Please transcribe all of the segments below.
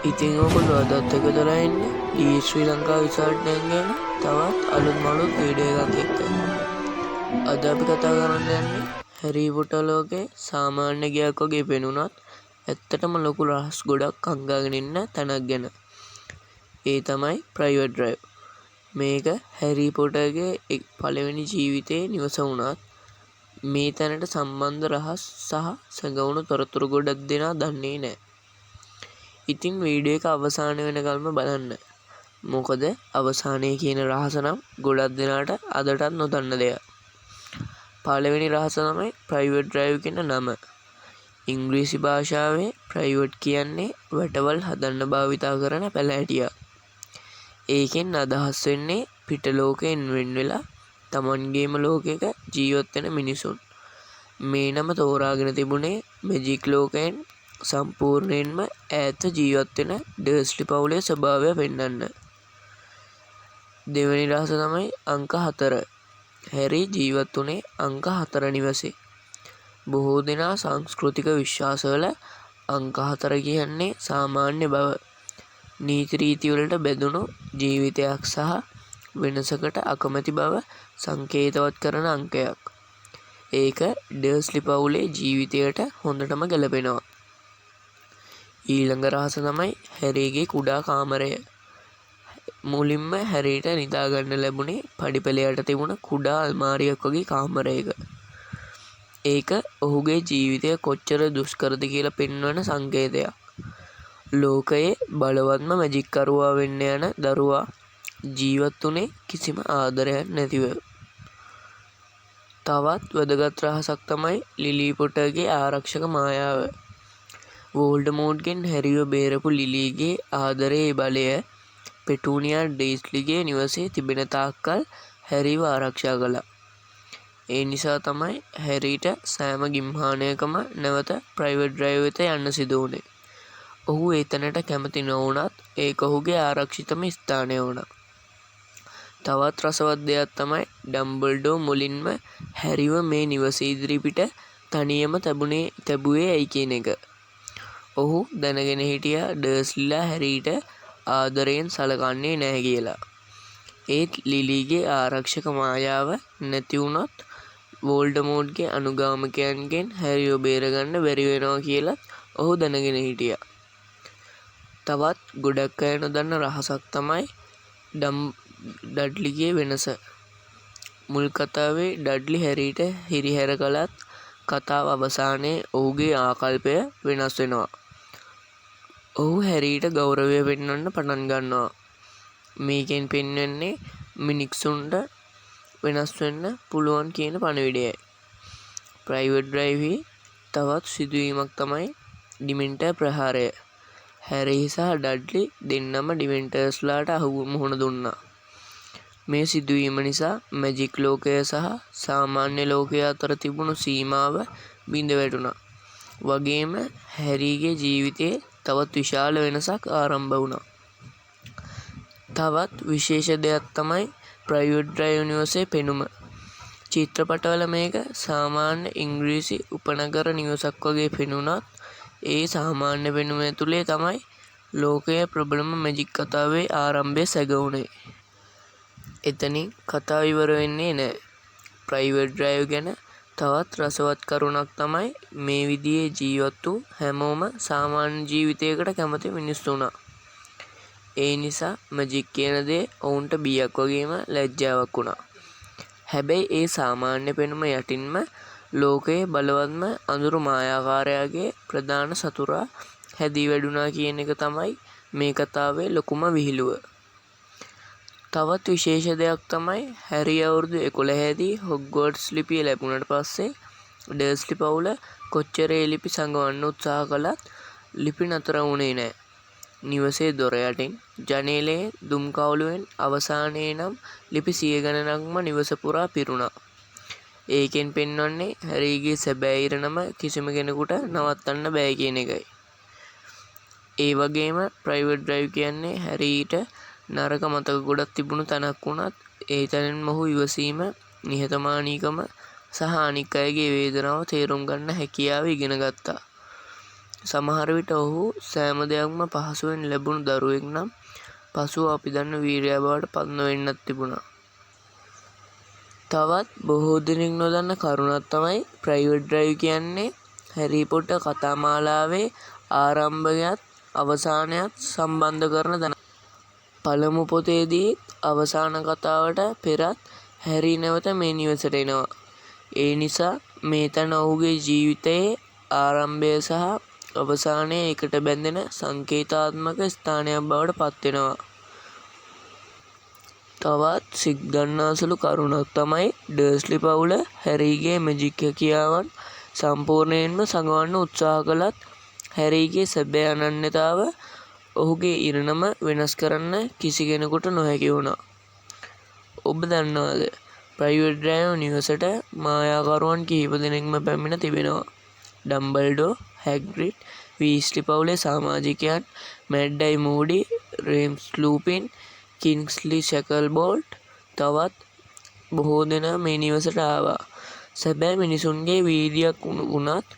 ඉතින් ඔයගොල්ලෝ අදත් එකතුලා ඉන්නේ ඩී ශ්‍රී ලංකා රිසෝට් එකෙන් ගැන තවත් අලුත් මලුත් වීඩියෝ එකක් එක්ක. අද අපි කතා කරන්න යන්නේ හැරි පොටර් ලෝකේ සාමාන්‍ය ගයක් වගේ පෙනුනත් ඇත්තටම ලොකු රහස් ගොඩක් අංගාගෙන ඉන්න තැනක් ගැන. ඒ තමයි ප්‍රයිවට් ඩ්‍රයිව්. මේක හැරි පොටර්ගේ පළවෙනි ජීවිතයේ නිවස වුණත් මේ තැනට සම්බන්ධ රහස් සහ සැඟවුණු තොරතුරු ගොඩක් දෙනා දන්නේ නැහැ. ඉතින් වීඩියෝ එක අවසාන වෙනකල්ම බලන්න. මොකද අවසානයේ කියන රහස නම් ගොඩක් දෙනාට අදටත් නොදන්න දෙයක්. පළවෙනි රහස තමයි ප්‍රයිවට් ඩ්‍රයිව් කියන නම. ඉංග්‍රීසි භාෂාවේ ප්‍රයිවට් කියන්නේ වැටවල් හදන්න භාවිතා කරන පැලෑටියක්. ඒකෙන් අදහස් වෙන්නේ පිට ලෝකයෙන් වෙන් වෙලා තමන්ගේම ලෝකයක ජීවත් වෙන මිනිසුන්. මේ නම තෝරාගෙන තිබුණේ මැජික් ලෝකයෙන් සම්පූර්ණයෙන්ම ඈත ජීවත් වෙන ඩර්ස්ලි පවුලේ ස්වභාවය පෙන්වන්න. දෙවෙනි රහස තමයි අංක 4. හැරි ජීවත් වුණේ අංක 4 නිවසේ. බොහෝ දෙනා සංස්කෘතික විශ්වාසවල අංක 4 කියන්නේ සාමාන්‍ය බව, නීති රීති වලට බැඳුණු ජීවිතයක් සහ වෙනසකට අකමැති බව සංකේතවත් කරන අංකයක්. ඒක ඩර්ස්ලි පවුලේ ජීවිතයට හොඳටම ගැලපෙනවා. ඊළඟ රහස තමයි හැරිගේ කුඩා කාමරය. මුලින්ම හැරිට නිදාගන්න ලැබුණේ පඩිපෙළයට තිබුණ කුඩා අල්මාරියක් වගේ කාමරයක. ඒක ඔහුගේ ජීවිතය කොච්චර දුෂ්කරද කියලා පෙන්වන සංකේතයක්. ලෝකයේ බලවත්ම මැජික්කරුවා වෙන්න යන දරුවා ජීවත් වුණේ කිසිම ආදරයක් නැතිව. තවත් වැදගත් රහසක් තමයි ලිලි පොටර්ගේ ආරක්ෂක මායාව. වෝල්ඩමෝර්ට්ගෙන් හැරිව බේරපු ලිලිගේ ආදරයේ බලය පෙටූනියා ඩේස්ලිගේ නිවසේ තිබෙන තාක්කල් හැරිව ආරක්ෂා කළා. ඒ නිසා තමයි හැරිට සෑම ගිම්හානයකම නැවත ප්‍රයිවට් ඩ්‍රයිව් වෙත යන්න සිදු වුණේ. ඔහු එතනට කැමති නොවුණත් ඒක ඔහුගේ ආරක්ෂිතම ස්ථානය වුණා. තවත් රසවත් දෙයක් තමයි ඩම්බල්ඩෝ මුලින්ම හැරිව මේ නිවස ඉදිරිපිට තනියම තැබුවේ ඇයි කියන එක. ඔහු දැනගෙන හිටියා ඩර්ස්ලිලා හැරිට ආදරයෙන් සලකන්නේ නැහැ කියලා. ඒත් ලිලිගේ ආරක්ෂක මායාව නැති වුණොත් වෝල්ඩමෝර්ට්ගේ අනුගාමිකයන්ගෙන් හැරිව බේරගන්න බැරි වෙනවා කියලා ඔහු දැනගෙන හිටියා. තවත් ගොඩක් අය නොදන්න රහසක් තමයි ඩඩ්ලිගේ වෙනස. මුල් කතාවේ ඩඩ්ලි හැරිට හිරිහැර කළත් කතාව අවසානයේ ඔහුගේ ආකල්පය වෙනස් වෙනවා. ඔහු හැරිට ගෞරවය පෙන්වන්න පටන් ගන්නවා. මේකෙන් පෙන්වන්නේ මිනිස්සුන්ට වෙනස් වෙන්න පුළුවන් කියන පණිවිඩයයි. ප්‍රයිවට් ඩ්‍රයිව්හි තවත් සිදුවීමක් තමයි ඩිමෙන්ටර් ප්‍රහාරය. හැරි සහ ඩඩ්ලි දෙන්නම ඩිමෙන්ටර්ස්ලාට මුහුණ දුන්නා. මේ සිදුවීම නිසා මැජික් ලෝකය සහ සාමාන්‍ය ලෝකය අතර තිබුණු සීමාව බිඳ වැටුණා. වගේම හැරිගේ ජීවිතයේ තවත් විශාල වෙනසක් ආරම්භ වුණා. තවත් විශේෂ දෙයක් තමයි ප්‍රයිවට් ඩ්‍රයිව් නිවසේ පෙනුම. චිත්‍රපටවල මේක සාමාන්‍ය ඉංග්‍රීසි උපනගර නිවසක් වගේ පෙනුනත් ඒ සාමාන්‍ය පෙනුම ඇතුලේ තමයි ලෝකයේ ප්‍රබලම මැජික් කතාවේ ආරම්භය සැගවුණේ. එතනින් කතාව ඉවර වෙන්නේ නැහැ. ප්‍රයිවට් ඩ්‍රයිව් ගැන තවත් රසවත් කරුණක් තමයි මේ විදිහේ ජීවත් වූ හැමෝම සාමාන්‍ය ජීවිතයකට කැමති මිනිස්සු වුණා. ඒ නිසා මැජික් කියන දේ ඔවුන්ට බියක් වගේම ලැජ්ජාවක් වුණා. හැබැයි ඒ සාමාන්‍ය පෙනුම යටින්ම ලෝකයේ බලවත්ම අඳුරු මායාකාරයාගේ ප්‍රධාන සතුරා හැදී වැඩුණා කියන එක තමයි මේ කතාවේ ලොකුම විහිළුව. තවත් විශේෂ දෙයක් තමයි හැරි අවුරුදු 11 දී හොග්වර්ට්ස් ලිපිය ලැබුණට පස්සේ ඩර්ස්ලි පවුල කොච්චර ඒ ලිපි සංගවන්න උත්සාහ කළත් ලිපි නතර වුණේ නැහැ. නිවසේ දොර යටින් ජනේලයේ දුම් කවුළුවෙන් අවසානයේ නම් ලිපි 100 ගණනක්ම නිවස පුරා පිරුණා. ඒකෙන් පෙන්වන්නේ හැරිගේ සැබෑ ඉරණම කිසිම කෙනෙකුට නවත්තන්න බෑ කියන එකයි. ඒ වගේම ප්‍රයිවට් ඩ්‍රයිව් කියන්නේ හැරිට නරක මතක ගොඩක් තිබුණු තැනක් වුණත් ඒ තැනින් මොහු ඉවසීම, නිහතමානීකම සහ අනික් අයගේ වේදනාව තේරුම් ගන්න හැකියාව ඉගෙන ගත්තා. සමහර විට ඔහු සෑම දෙයක්ම පහසුවෙන් ලැබුණු දරුවෙක් නම් පසුව අපි දන්න වීරයා බවට පත් නොවෙන්නත් තිබුණා. තවත් බොහෝ දෙනෙක් නොදන්න කරුණක් තමයි ප්‍රයිවට් ඩ්‍රයිව් කියන්නේ හැරී පොටර් කතා මාලාවේ ආරම්භයත් අවසානයත් සම්බන්ධ කරන තැන. පළමු පොතේදී අවසාන කතාවට පෙරත් හැරී නැවත මේ නිවසට එනවා. ඒ නිසා මේ තැන ඔහුගේ ජීවිතයේ ආරම්භය සහ අවසානය එකට බැඳෙන සංකේතාත්මක ස්ථානයක් බවට පත්වෙනවා. තවත් සිත් ගන්නාසුළු කරුණක් තමයි ඩර්ස්ලි පවුල හැරීගේ මැජික් හැකියාවන් සම්පූර්ණයෙන්ම සඟවන්න උත්සාහ කළත් හැරීගේ සැබෑ අනන්‍යතාව ඔහුගේ ඉරණම වෙනස් කරන්න කිසි කෙනෙකුට නොහැකි වුණා. ඔබ දන්නවද ප්‍රයිවට් ඩ්‍රයිව් නිවසට මායාකරුවන් කිහිප දෙනෙක්ම පැමිණ තිබෙනවා. ඩම්බල්ඩෝ, හැග්රිඩ්, වීස්ලි පවුලේ සමාජිකයන්, මැඩ්ඩයි මූඩි, රේම්ස් ලූපින්, කින්ග්ස්ලි ෂැකල්බෝල්ට් තවත් බොහෝ දෙනා මේ නිවසට ආවා. සැබෑ මිනිසුන්ගේ වීදියක් වුණත්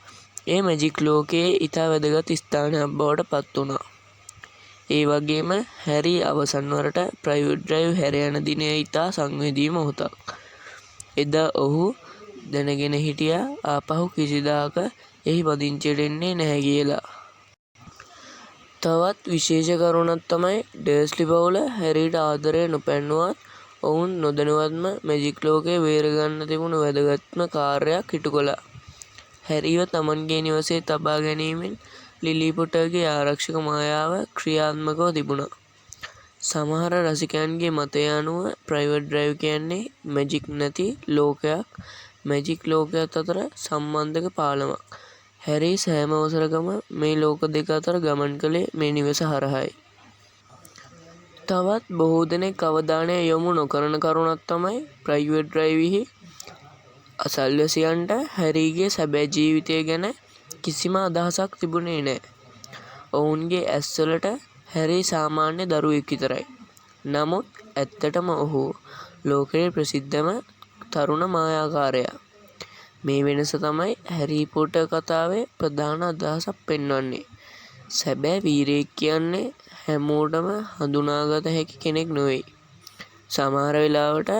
ඒ මැජික් ලෝකයේ ඉතා වැදගත් ස්ථානයක් බවට පත් වුණා. ඒ වගේම හැරී අවසන් වරට ප්‍රයිවට් ඩ්‍රයිව් හැර යන දිනය ඉතා සංවේදී මොහොතක්. එදා ඔහු දැනගෙන හිටියා ආපහු කිසිදාක එහි පදිංචියට එන්නේ නැහැ කියලා. තවත් විශේෂ කරුණක් තමයි ඩර්ස්ලි පවුල හැරීට ආදරය නොපැන්නුවත් ඔවුන් නොදැනුවත්ම මැජික් ලෝකය බේරගන්න තිබුණු වැදගත්ම කාර්යයක් ඉටු කළා. හැරීව තමන්ගේ නිවසේ තබා ගැනීමෙන් ලිලි පොටර්ගේ ආරක්ෂක මායාව ක්‍රියාත්මකව තිබුණා. සමහර රසිකයන්ගේ මතය අනුව ප්‍රයිවට් ඩ්‍රයිව් කියන්නේ මැජික් නැති ලෝකයක් මැජික් ලෝකයක් අතර සම්බන්ධක පාලමක්. හැරී සෑම අවසරකම මේ ලෝක දෙක අතර ගමන් කළේ මේ නිවස හරහායි. තවත් බොහෝ දෙනෙක් අවධානය යොමු නොකරන කරුණක් තමයි ප්‍රයිවට් ඩ්‍රයිව්හි අසල්වැසියන්ට හැරීගේ සැබෑ ජීවිතය ගැන කිසිම අදහසක් තිබුණේ නෑ. ඔවුන්ගේ ඇස්වලට හැරී සාමාන්‍ය දරුවෙක් විතරයි. නමුත් ඇත්තටම ඔහු ලෝකයේ ප්‍රසිද්ධම තරුණ මායාකාරයා. මේ වෙනස තමයි හැරී පොටර් කතාවේ ප්‍රධාන අදහසක් පෙන්වන්නේ. සැබෑ වීරයෙක් කියන්නේ හැමෝටම හඳුනාගත හැකි කෙනෙක් නොවෙයි. සමහර වෙලාවට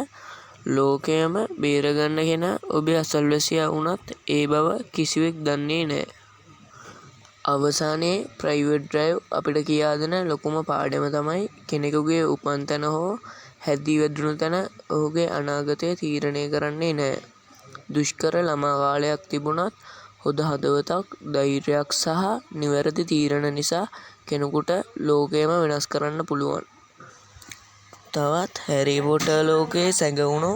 ලෝකයම බේරගන්න කෙනා ඔබේ අසල්වැසියා වුණත් ඒ බව කිසිවෙක් දන්නේ නෑ. අවසානයේ ප්‍රයිවට් ඩ්‍රයිව් අපිට කියා දෙන ලොකුම පාඩම තමයි කෙනෙකුගේ උපන් තැන හෝ හැදී වැදුණු තැන ඔහුගේ අනාගතය තීරණය කරන්නේ නෑ. දුෂ්කර ළමා කාලයක් තිබුණත් හොඳ හදවතක්, ධෛර්යයක් සහ නිවැරදි තීරණ නිසා කෙනෙකුට ලෝකයම වෙනස් කරන්න පුළුවන්. තවත් හැරී පොටර් ලෝකයේ සැඟවුණු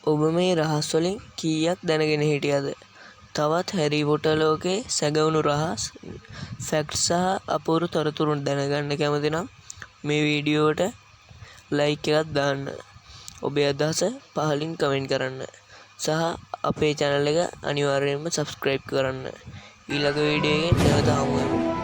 ඔබ මේ රහස් වලින් කීයක් දැනගෙන හිටියද? තවත් හැරී පොටර් ලෝකයේ සැඟවුණු රහස්, ෆැක්ට් සහ අපූර්ව තොරතුරු දැනගන්න කැමති නම් මේ වීඩියෝවට ලයික් එකක් දාන්න. ඔබේ අදහස පහලින් කමෙන්ට් කරන්න. සහ අපේ channel එක අනිවාර්යයෙන්ම subscribe කරන්න. ඊළඟ වීඩියෝ එකෙන් නැවත හමු වෙමු.